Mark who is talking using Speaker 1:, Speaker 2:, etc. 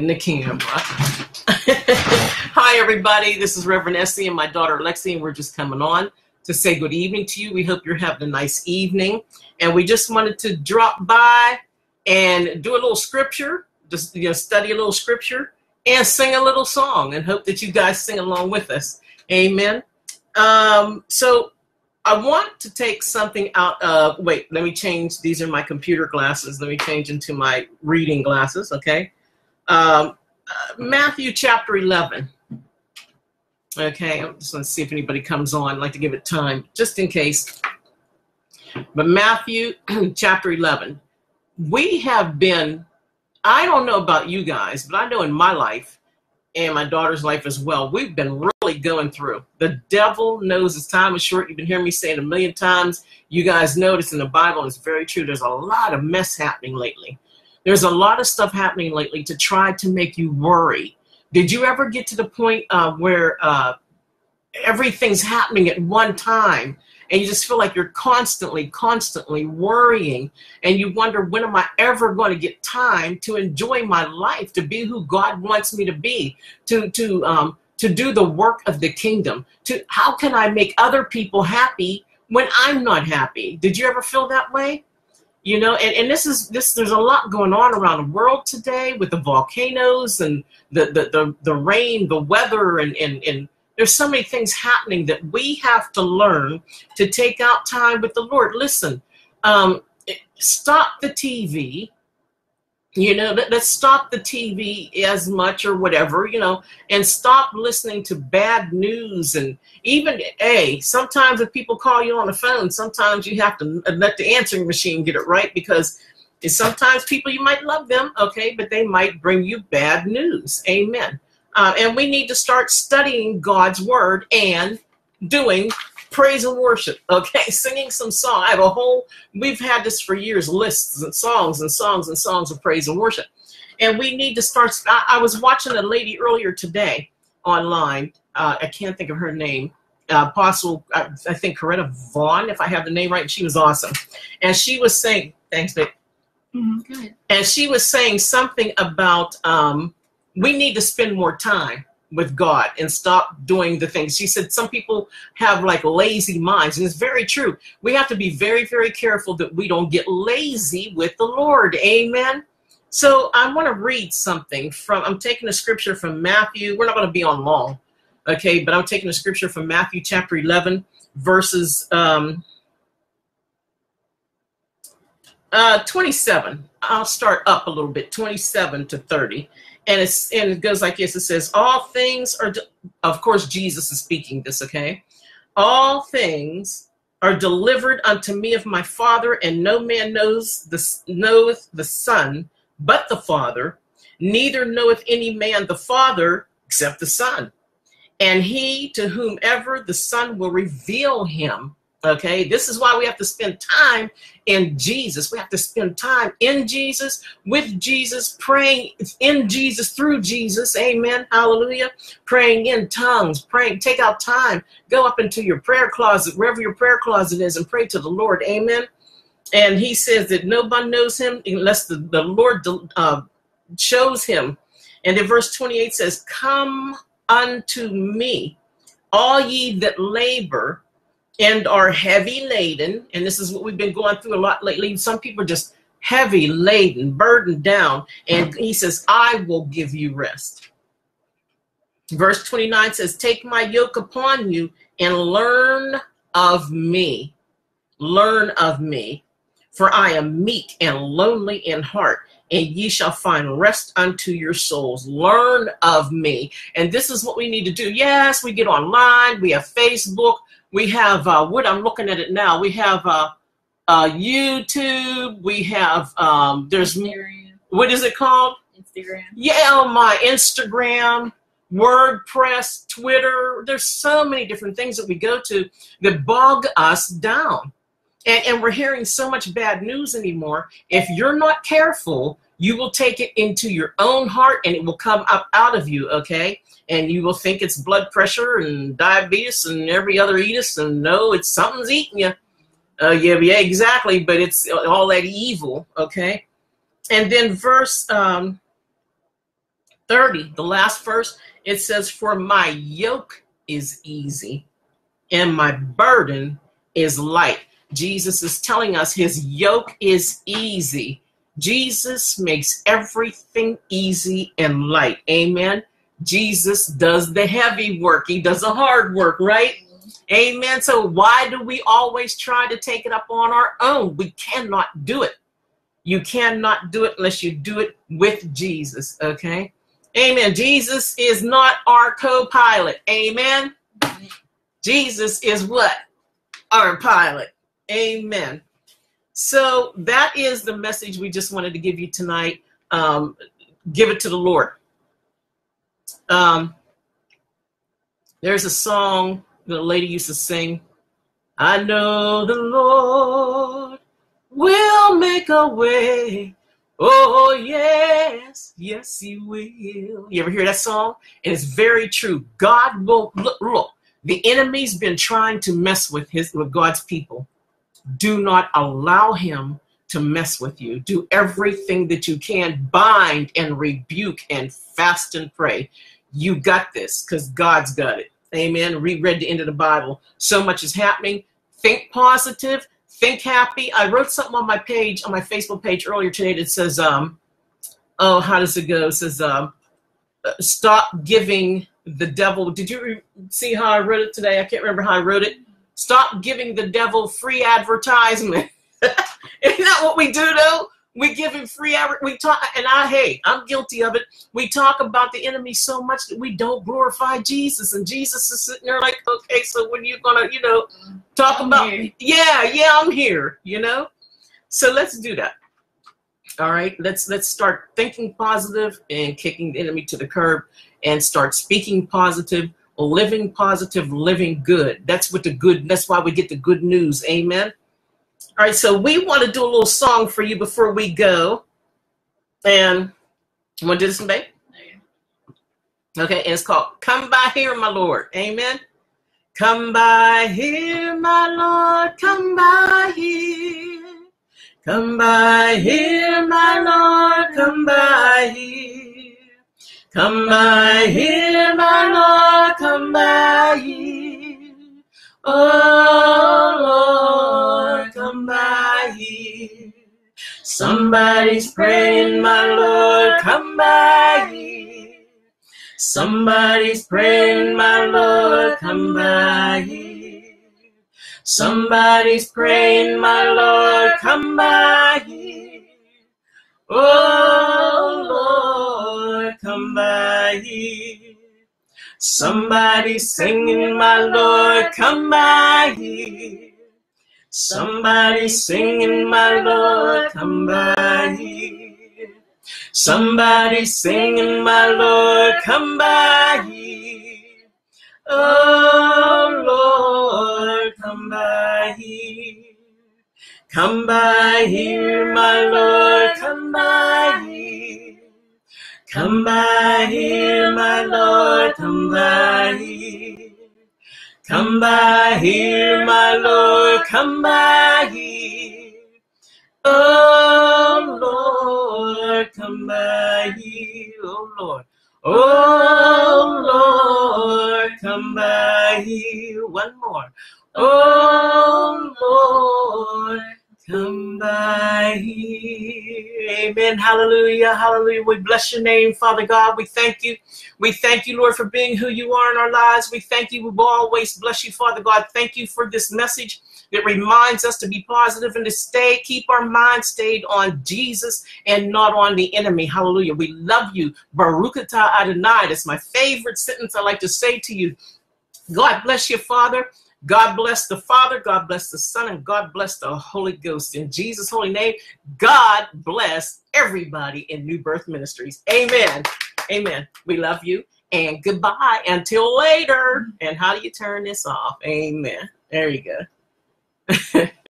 Speaker 1: in the camera. Hi, everybody. This is RevEssie and my daughter, Lexi, and we're just coming on to say good evening to you. We hope you're having a nice evening. And we just wanted to drop by and do a little scripture, just study a little scripture and sing a little song and hope that you guys sing along with us. Amen. So I want to take something out of, wait, let me change. These are my computer glasses. Let me change into my reading glasses, okay? Matthew chapter 11. Okay, I'm just going to see if anybody comes on. I'd like to give it time, just in case. But Matthew chapter 11. We have been, I don't know about you guys, but I know in my life and my daughter's life as well, we've been really going through. The devil knows his time is short. You've been hearing me say it a million times. You guys notice in the Bible, and it's very true, there's a lot of mess happening lately. There's a lot of stuff happening lately to try to make you worry. Did you ever get to the point where everything's happening at one time and you just feel like you're constantly worrying and you wonder, when am I ever going to get time to enjoy my life, to be who God wants me to be, to do the work of the kingdom, how can I make other people happy when I'm not happy? Did you ever feel that way? You know, and there's a lot going on around the world today with the volcanoes and the rain, the weather, and there's so many things happening that we have to learn to take out time with the Lord. Listen, stop the TV. You know, let's stop the TV as much or whatever, you know, and stop listening to bad news. And even, sometimes if people call you on the phone, sometimes you have to let the answering machine get it right, because sometimes people, you might love them, okay, but they might bring you bad news. Amen. And we need to start studying God's word and doing praise and worship, okay, singing some song. I have we've had this for years, lists and songs and songs and songs of praise and worship. And we need to start. I was watching a lady earlier today online. I can't think of her name. Apostle, I think Coretta Vaughn, if I have the name right. She was awesome. And she was saying, thanks, babe.
Speaker 2: Mm-hmm. Good.
Speaker 1: And she was saying something about we need to spend more time with God and stop doing the things. She said some people have like lazy minds, and it's very true. We have to be very, very careful that we don't get lazy with the Lord. Amen. So I want to read something I'm taking a scripture from Matthew. We're not going to be on long, okay, but I'm taking a scripture from Matthew chapter 11, verses 27. I'll start up a little bit, 27 to 30. And it goes like this. It says, all things are, of course, Jesus is speaking this, okay? All things are delivered unto me of my Father, and no man knoweth the Son but the Father, neither knoweth any man the Father except the Son, and he to whomever the Son will reveal him. Okay, this is why we have to spend time in Jesus. We have to spend time in Jesus, with Jesus, praying in Jesus, through Jesus. Amen. Hallelujah. Praying in tongues, praying. Take out time. Go up into your prayer closet, wherever your prayer closet is, and pray to the Lord. Amen. And he says that nobody knows him unless the Lord shows him. And then verse 28 says, come unto me, all ye that labor and are heavy laden. And this is what we've been going through a lot lately. Some people are just heavy laden, burdened down. And he says, I will give you rest. Verse 29 says, take my yoke upon you and learn of me. Learn of me, for I am meek and lonely in heart, and ye shall find rest unto your souls. Learn of me. And this is what we need to do. Yes, we get online. We have Facebook. We have, what I'm looking at it now, we have YouTube, we have, there's, Instagram. What is it called?
Speaker 2: Instagram.
Speaker 1: Yeah, my Instagram, WordPress, Twitter. There's so many different things that we go to that bog us down. And we're hearing so much bad news anymore. If you're not careful, you will take it into your own heart and it will come up out of you, okay? And you will think it's blood pressure and diabetes and every other eatus, and no, it's something's eating you. Yeah, exactly, but it's all that evil, okay? And then verse 30, the last verse, it says, for my yoke is easy and my burden is light. Jesus is telling us his yoke is easy. Jesus makes everything easy and light. Amen. Jesus does the heavy work. He does the hard work, right? Amen. So why do we always try to take it up on our own? We cannot do it. You cannot do it unless you do it with Jesus. Okay. Amen. Jesus is not our co-pilot. Amen. Jesus is what? Our pilot. Amen. So that is the message we just wanted to give you tonight. Give it to the Lord. There's a song the lady used to sing. I know the Lord will make a way. Oh, yes, yes, he will. You ever hear that song? And it's very true. God will, look, the enemy's been trying to mess with God's people. Do not allow him to mess with you. Do everything that you can. Bind and rebuke and fast and pray. You got this because God's got it. Amen. Reread the end of the Bible. So much is happening. Think positive. Think happy. I wrote something on my page, on my Facebook page earlier today that says, oh, how does it go? It says, stop giving the devil. Did you see how I wrote it today? I can't remember how I wrote it. Stop giving the devil free advertisement. Isn't that what we do, though? We give him free we talk, and I'm guilty of it. We talk about the enemy so much that we don't glorify Jesus, and Jesus is sitting there like, okay, so when you gonna, talk about? Yeah, I'm here. So let's do that. All right, let's start thinking positive and kicking the enemy to the curb, and start speaking positive, living positive, living good. That's why we get the good news. Amen. All right, so we want to do a little song for you before we go. And you want to do this one, babe? Okay, and it's called Come By Here, My Lord. Amen. Come by here, my Lord, come by here. Come by here, my Lord, come by here. Come by here, my Lord, come by here. Oh, Lord, come by here. Somebody's praying, my Lord, come by here. Somebody's praying, my Lord, come by here. Somebody's praying, my Lord, come by here. Oh, Lord, come by here. Somebody's singing, my Lord, come by here. Somebody's singing, my Lord, come by here. Somebody's singing, my Lord, come by here. Oh, Lord, come by here. Come by here, my Lord, come by here. Come by here, my Lord, come by here. Come by here, my Lord, come by here. Oh, Lord, come by here. Oh, Lord. Oh, Lord, come by here. One more. Oh, Lord, come by here. Amen. Hallelujah. Hallelujah. We bless your name, Father God. We thank you. We thank you, Lord, for being who you are in our lives. We thank you. We will always bless you, Father God. Thank you for this message that reminds us to be positive and to keep our mind stayed on Jesus and not on the enemy. Hallelujah. We love you. Baruch atah Adonai. That's my favorite sentence I like to say to you. God bless you, Father. God bless the Father, God bless the Son, and God bless the Holy Ghost. In Jesus' holy name, God bless everybody in New Birth Ministries. Amen. Amen. We love you, and goodbye until later. And how do you turn this off? Amen. There you go.